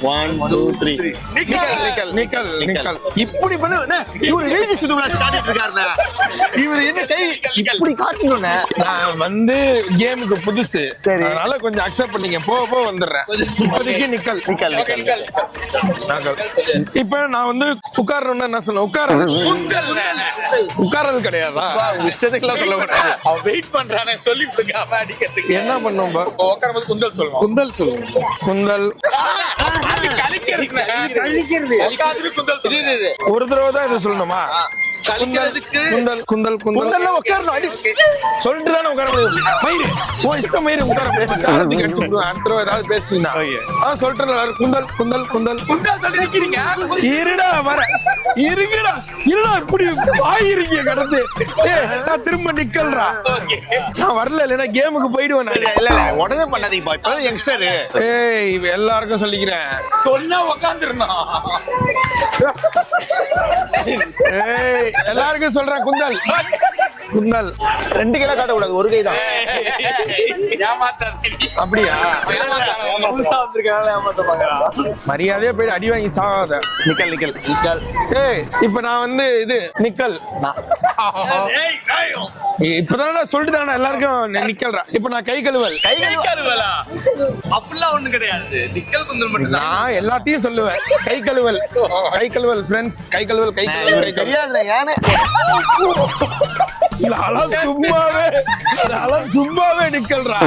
1 2 3 nickel இப்படி பண்ணு இவரு ரீஜி சுதுலா ஸ்டார்ட் இருக்காருல இவரு என்ன கை இப்படி காட்டணும்னே நான் வந்து கேமுக்கு புதுசு சரி. அதனால கொஞ்சம் அக்செப்ட் பண்ணீங்க போக வந்துடுறேன் இப்போதைக்கு நிக்கல் இப்ப நான் வந்து உட்காரணும்னா என்ன சொன்னேன் உட்காரது கிடையாதா இஷ்டத்துக்குலாம் சொல்ல மாட்டேன் அவன் வெயிட் பண்றானே சொல்லி கொடுக்காம அடிக்கிறதுக்கு என்ன பண்ணும் உட்காரும்போது குந்தல் சொல்லுவான். குந்தல் சொல்லுங்க குந்தல் அது கழிக்கிறது. உட்கார்ந்து குந்தல் சொல்லுது. ஒரு தடவை தான் இது சொல்லணுமா கழிக்கிறதுக்கு குந்தல் குந்தல் குந்தல் குந்தல்ல உட்காரணும் அடி சொல்லிட்டு தானே உட்கார முடியும் மயிறு உன் இஷ்டம் மயிறு உட்கார காலத்துக்கு அடிச்சு விடுவேன் அடுத்த தடவை ஏதாவது பேசுவீங்கன்னா அதான் சொல்லிட்டு குந்தல் குந்தல் குந்தல் குந்தல் சொல்லி நிக்கிறீங்க. இருடா வர இருங்கடா இருடா இப்படி ஆயிருங்க கடந்து நான் திரும்ப நிக்கல்றா நான் வரல இல்லைன்னா கேமுக்கு போயிடுவேன் நான். இல்ல இல்ல உடனே பண்ணாதீங்கப்பா இப்பதான் யங்ஸ்டர் ஏய் இவ எல்லாருக்கும் சொல்லிக்கிறேன் சொன்னா உட்காந்துருந்தோம். ஏய் எல்லாருக்கும் சொல்றேன் குந்தல் குந்தல் 2 கிலோ காட்ட கூடாது ஒரு கை தான் அப்படியா புதுசா வந்திருக்காங்க ஏமாத்த பாக்குறான். மரியாதையா போயிட்டு அடி வாங்கி சாகாத நிக்கல் ஏய் இப்ப நான் வந்து இது நிக்கல் இப்பதானே சொல்லிட்டு தானே எல்லாருக்கும் நிக்கல்றா இப்ப நான் கை கழுவல் கை கழுவலா? அப்படிலாம் ஒண்ணும் கிடையாது. நிக்கல் குந்தல் மட்டும் தான். நான் எல்லாத்தையும் சொல்லுவேன் கை கழுவல் ஃப்ரெண்ட்ஸ் கை கழுவல் தெரியாதுல யானே சும்மாவே நிக்கல்றா